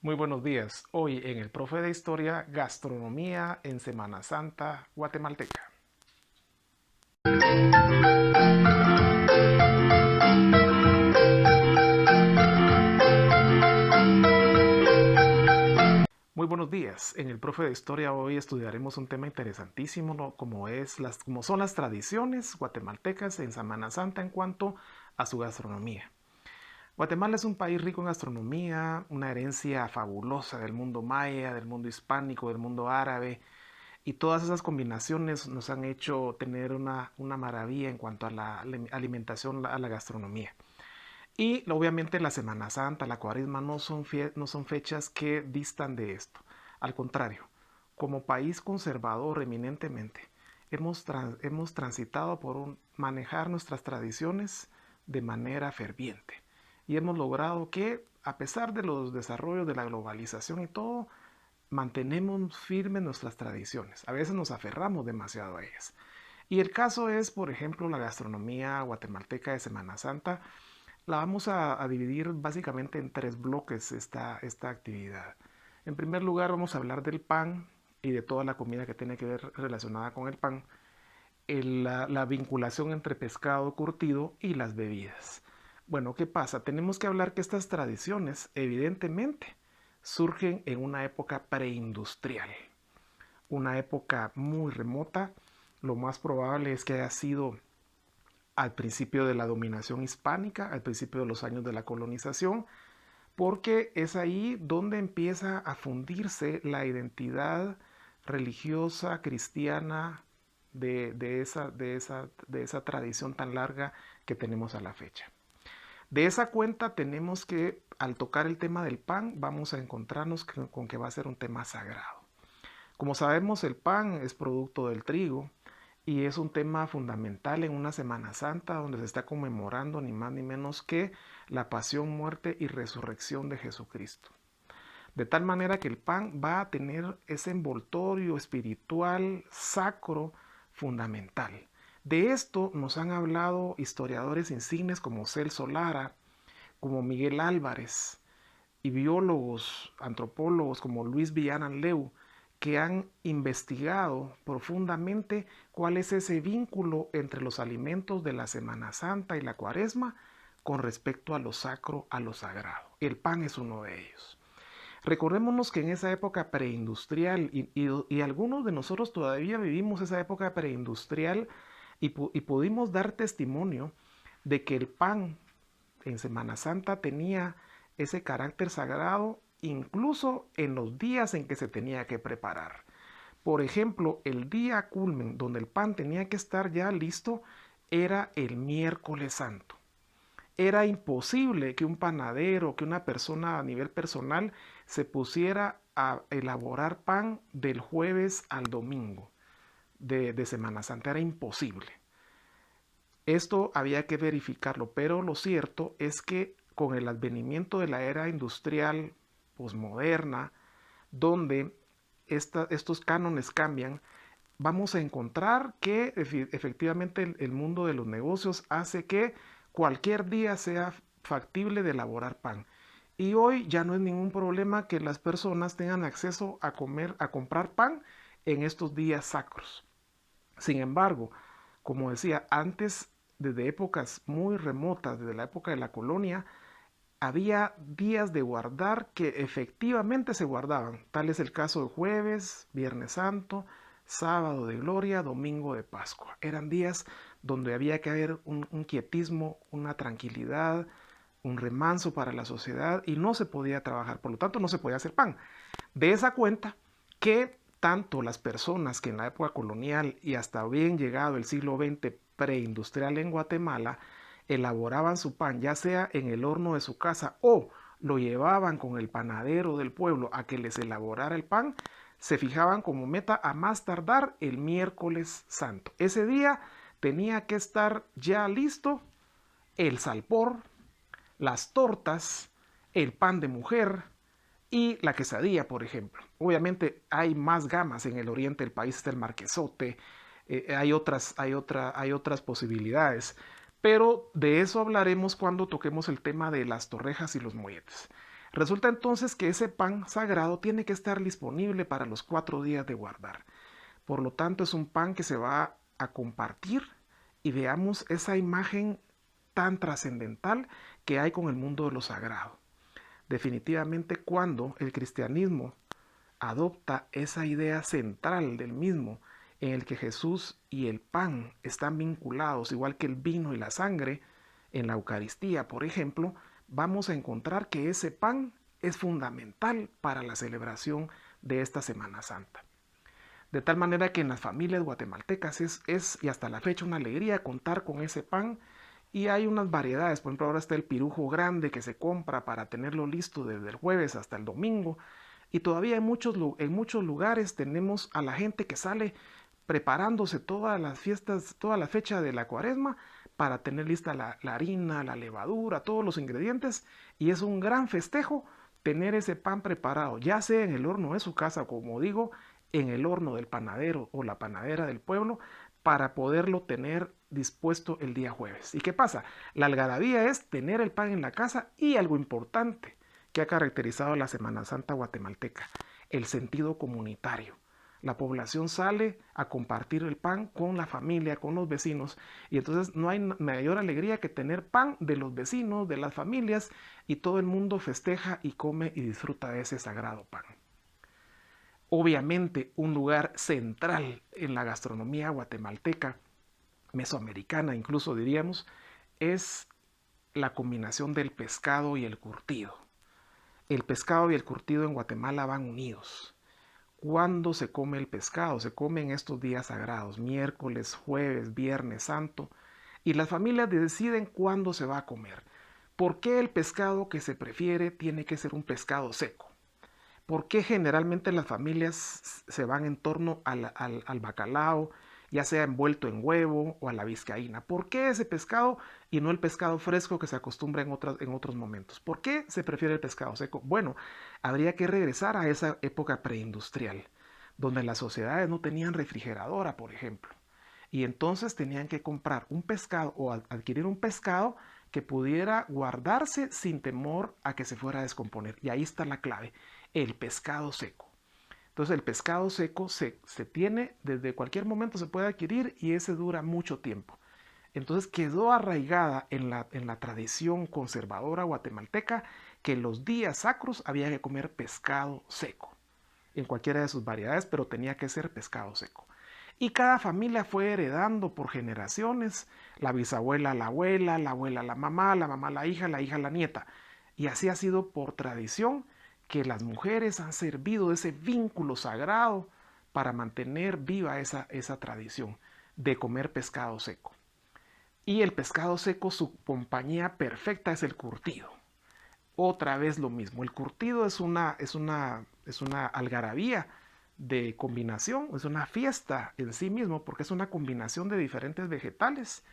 Muy buenos días. Hoy en el Profe de Historia, gastronomía en Semana Santa guatemalteca. Muy buenos días. En el Profe de Historia hoy estudiaremos un tema interesantísimo, ¿no? Como son las tradiciones guatemaltecas en Semana Santa en cuanto a su gastronomía. Guatemala es un país rico en gastronomía, una herencia fabulosa del mundo maya, del mundo hispánico, del mundo árabe, y todas esas combinaciones nos han hecho tener una maravilla en cuanto a la alimentación, a la gastronomía. Y obviamente la Semana Santa, la Cuaresma no son fechas que distan de esto. Al contrario, como país conservador eminentemente, hemos transitado por manejar nuestras tradiciones de manera ferviente. Y hemos logrado que, a pesar de los desarrollos de la globalización y todo, mantenemos firmes nuestras tradiciones. A veces nos aferramos demasiado a ellas. Y el caso es, por ejemplo, la gastronomía guatemalteca de Semana Santa. La vamos a dividir básicamente en tres bloques esta actividad. En primer lugar, vamos a hablar del pan y de toda la comida que tiene que ver relacionada con el pan, la vinculación entre pescado curtido y las bebidas. Bueno, ¿qué pasa? Tenemos que hablar que estas tradiciones, evidentemente, surgen en una época preindustrial, una época muy remota. Lo más probable es que haya sido al principio de la dominación hispánica, al principio de los años de la colonización, porque es ahí donde empieza a fundirse la identidad religiosa cristiana de esa tradición tan larga que tenemos a la fecha. De esa cuenta tenemos que, al tocar el tema del pan, vamos a encontrarnos con que va a ser un tema sagrado. Como sabemos, el pan es producto del trigo y es un tema fundamental en una Semana Santa donde se está conmemorando ni más ni menos que la pasión, muerte y resurrección de Jesucristo. De tal manera que el pan va a tener ese envoltorio espiritual sacro fundamental. De esto nos han hablado historiadores insignes como Celso Lara, como Miguel Álvarez, y biólogos, antropólogos como Luis Villanan Leu, que han investigado profundamente cuál es ese vínculo entre los alimentos de la Semana Santa y la Cuaresma con respecto a lo sacro, a lo sagrado. El pan es uno de ellos. Recordémonos que en esa época preindustrial, y algunos de nosotros todavía vivimos esa época preindustrial y pudimos dar testimonio de que el pan en Semana Santa tenía ese carácter sagrado incluso en los días en que se tenía que preparar. Por ejemplo, el día culmen donde el pan tenía que estar ya listo era el miércoles santo. Era imposible que un panadero, que una persona a nivel personal se pusiera a elaborar pan del jueves al domingo de Semana Santa. Era imposible. Esto había que verificarlo, pero lo cierto es que con el advenimiento de la era industrial posmoderna, donde estos cánones cambian, vamos a encontrar que efectivamente el mundo de los negocios hace que cualquier día sea factible de elaborar pan. Y hoy ya no es ningún problema que las personas tengan acceso a comprar pan en estos días sacros. Sin embargo, como decía, antes, desde épocas muy remotas, desde la época de la colonia, había días de guardar que efectivamente se guardaban. Tal es el caso de jueves, viernes santo, sábado de gloria, domingo de Pascua. Eran días donde había que haber un quietismo, una tranquilidad, un remanso para la sociedad y no se podía trabajar. Por lo tanto, no se podía hacer pan. De esa cuenta que tanto las personas que en la época colonial y hasta bien llegado el siglo XX preindustrial en Guatemala elaboraban su pan, ya sea en el horno de su casa o lo llevaban con el panadero del pueblo a que les elaborara el pan, se fijaban como meta a más tardar el miércoles santo. Ese día tenía que estar ya listo el salpor, las tortas, el pan de mujer y la quesadilla, por ejemplo. Obviamente hay más gamas en el oriente del país, está el marquesote, hay otras posibilidades, pero de eso hablaremos cuando toquemos el tema de las torrejas y los molletes. Resulta entonces que ese pan sagrado tiene que estar disponible para los 4 días de guardar. Por lo tanto, es un pan que se va a compartir y veamos esa imagen tan trascendental que hay con el mundo de lo sagrado. Definitivamente, cuando el cristianismo adopta esa idea central del mismo, en el que Jesús y el pan están vinculados, igual que el vino y la sangre, en la Eucaristía, por ejemplo, vamos a encontrar que ese pan es fundamental para la celebración de esta Semana Santa. De tal manera que en las familias guatemaltecas es y hasta la fecha una alegría contar con ese pan. Y hay unas variedades, por ejemplo ahora está el pirujo grande que se compra para tenerlo listo desde el jueves hasta el domingo. Y todavía en muchos lugares tenemos a la gente que sale preparándose todas las fiestas, toda la fecha de la cuaresma para tener lista la harina, la levadura, todos los ingredientes. Y es un gran festejo tener ese pan preparado, ya sea en el horno de su casa, como digo, en el horno del panadero o la panadera del pueblo, para poderlo tener dispuesto el día jueves. ¿Y qué pasa? La algarabía es tener el pan en la casa y algo importante que ha caracterizado la Semana Santa guatemalteca, el sentido comunitario. La población sale a compartir el pan con la familia, con los vecinos, y entonces no hay mayor alegría que tener pan de los vecinos, de las familias, y todo el mundo festeja y come y disfruta de ese sagrado pan. Obviamente, un lugar central en la gastronomía guatemalteca, mesoamericana incluso diríamos, es la combinación del pescado y el curtido. El pescado y el curtido en Guatemala van unidos. ¿Cuándo se come el pescado? Se come en estos días sagrados, miércoles, jueves, viernes santo, y las familias deciden cuándo se va a comer. ¿Por qué el pescado que se prefiere tiene que ser un pescado seco? ¿Por qué generalmente las familias se van en torno al bacalao, ya sea envuelto en huevo o a la vizcaína? ¿Por qué ese pescado y no el pescado fresco que se acostumbra en otros momentos? ¿Por qué se prefiere el pescado seco? Bueno, habría que regresar a esa época preindustrial, donde las sociedades no tenían refrigeradora, por ejemplo. Y entonces tenían que comprar un pescado o adquirir un pescado que pudiera guardarse sin temor a que se fuera a descomponer. Y ahí está la clave, el pescado seco. Entonces el pescado seco se tiene, desde cualquier momento se puede adquirir y ese dura mucho tiempo. Entonces quedó arraigada en la tradición conservadora guatemalteca que los días sacros había que comer pescado seco, en cualquiera de sus variedades, pero tenía que ser pescado seco. Y cada familia fue heredando por generaciones, la bisabuela a la abuela a la mamá a la hija a la nieta. Y así ha sido por tradición que las mujeres han servido ese vínculo sagrado para mantener viva esa tradición de comer pescado seco. Y el pescado seco, su compañía perfecta es el curtido. Otra vez lo mismo, el curtido es una algarabía de combinación, es una fiesta en sí mismo porque es una combinación de diferentes vegetales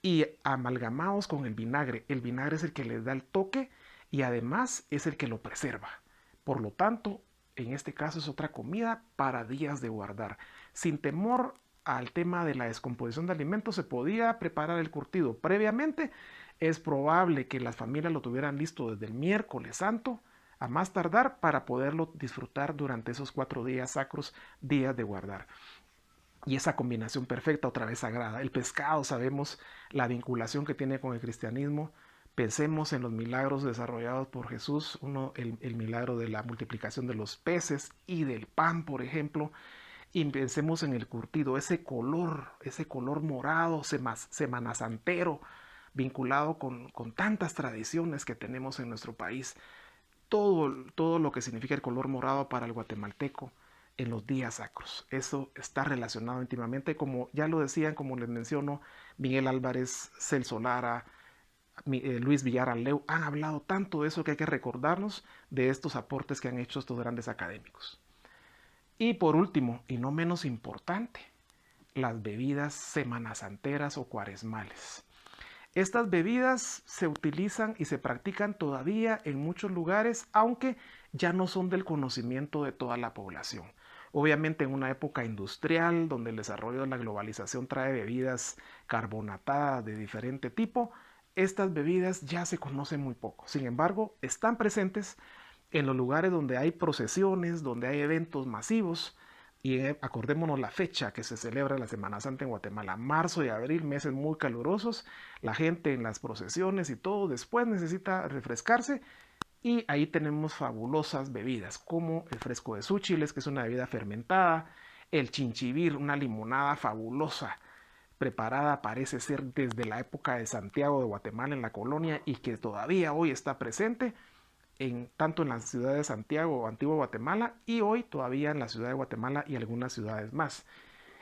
y amalgamados con el vinagre. El vinagre es el que les da el toque y además es el que lo preserva. Por lo tanto, en este caso es otra comida para días de guardar. Sin temor al tema de la descomposición de alimentos, se podía preparar el curtido previamente. Es probable que las familias lo tuvieran listo desde el miércoles santo a más tardar para poderlo disfrutar durante esos 4 días sacros, días de guardar. Y esa combinación perfecta, otra vez sagrada. El pescado, sabemos la vinculación que tiene con el cristianismo. Pensemos en los milagros desarrollados por Jesús, el milagro de la multiplicación de los peces y del pan, por ejemplo. Y pensemos en el curtido, ese color morado, semanasantero, vinculado con tantas tradiciones que tenemos en nuestro país. Todo lo que significa el color morado para el guatemalteco en los días sacros. Eso está relacionado íntimamente, como ya lo decían, como les menciono, Miguel Álvarez, Celso Lara, Luis Villar Aleu, han hablado tanto de eso que hay que recordarnos de estos aportes que han hecho estos grandes académicos. Y por último, y no menos importante, las bebidas semanasanteras o cuaresmales. Estas bebidas se utilizan y se practican todavía en muchos lugares, aunque ya no son del conocimiento de toda la población. Obviamente en una época industrial donde el desarrollo de la globalización trae bebidas carbonatadas de diferente tipo, estas bebidas ya se conocen muy poco. Sin embargo, están presentes en los lugares donde hay procesiones, donde hay eventos masivos. Y acordémonos la fecha que se celebra la Semana Santa en Guatemala, marzo y abril, meses muy calurosos, la gente en las procesiones y todo después necesita refrescarse y ahí tenemos fabulosas bebidas como el fresco de súchiles, que es una bebida fermentada, el chinchibir, una limonada fabulosa, preparada parece ser desde la época de Santiago de Guatemala en la colonia y que todavía hoy está presente tanto en la ciudad de Santiago o Antigua Guatemala y hoy todavía en la ciudad de Guatemala y algunas ciudades más.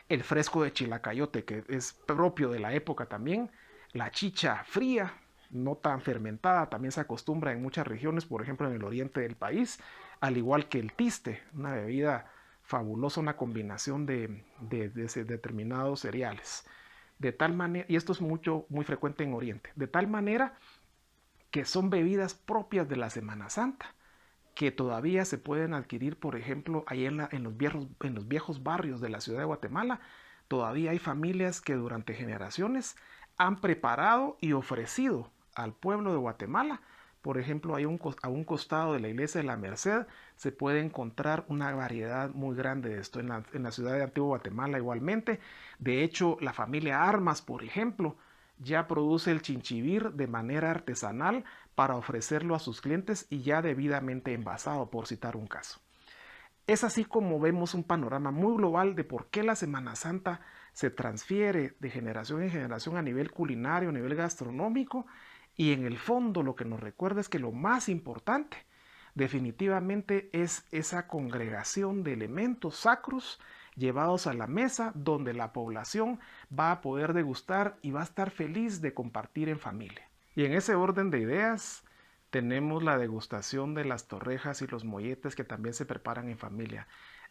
El fresco de chilacayote, que es propio de la época también, la chicha fría, no tan fermentada, también se acostumbra en muchas regiones, por ejemplo en el oriente del país, al igual que el tiste, una bebida fabulosa, una combinación de determinados cereales. De tal manera, y esto es muy frecuente en Oriente, de tal manera que son bebidas propias de la Semana Santa, que todavía se pueden adquirir, por ejemplo, ahí en los viejos barrios de la ciudad de Guatemala. Todavía hay familias que durante generaciones han preparado y ofrecido al pueblo de Guatemala. Por ejemplo, a un costado de la iglesia de la Merced se puede encontrar una variedad muy grande de esto. En la ciudad de Antigua Guatemala igualmente. De hecho, la familia Armas, por ejemplo, ya produce el chinchibir de manera artesanal para ofrecerlo a sus clientes y ya debidamente envasado, por citar un caso. Es así como vemos un panorama muy global de por qué la Semana Santa se transfiere de generación en generación a nivel culinario, a nivel gastronómico, y en el fondo lo que nos recuerda es que lo más importante definitivamente es esa congregación de elementos sacros llevados a la mesa donde la población va a poder degustar y va a estar feliz de compartir en familia. Y en ese orden de ideas tenemos la degustación de las torrejas y los molletes que también se preparan en familia.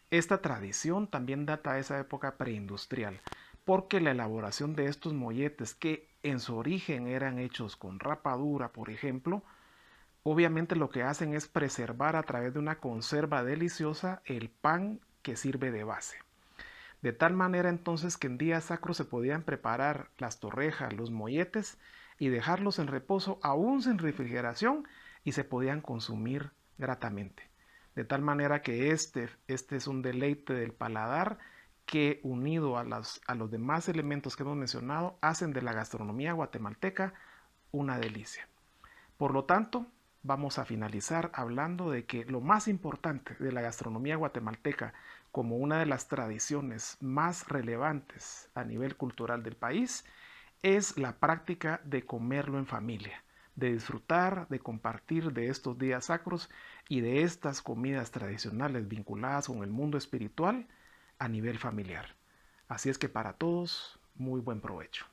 Esta tradición también data de esa época preindustrial, porque la elaboración de estos molletes que en su origen eran hechos con rapadura, por ejemplo, obviamente lo que hacen es preservar a través de una conserva deliciosa el pan que sirve de base. De tal manera entonces que en días sacros se podían preparar las torrejas, los molletes y dejarlos en reposo aún sin refrigeración y se podían consumir gratamente. De tal manera que este es un deleite del paladar que unido a los demás elementos que hemos mencionado hacen de la gastronomía guatemalteca una delicia. Por lo tanto, vamos a finalizar hablando de que lo más importante de la gastronomía guatemalteca como una de las tradiciones más relevantes a nivel cultural del país es la práctica de comerlo en familia, de disfrutar, de compartir de estos días sacros y de estas comidas tradicionales vinculadas con el mundo espiritual a nivel familiar. Así es que para todos, muy buen provecho.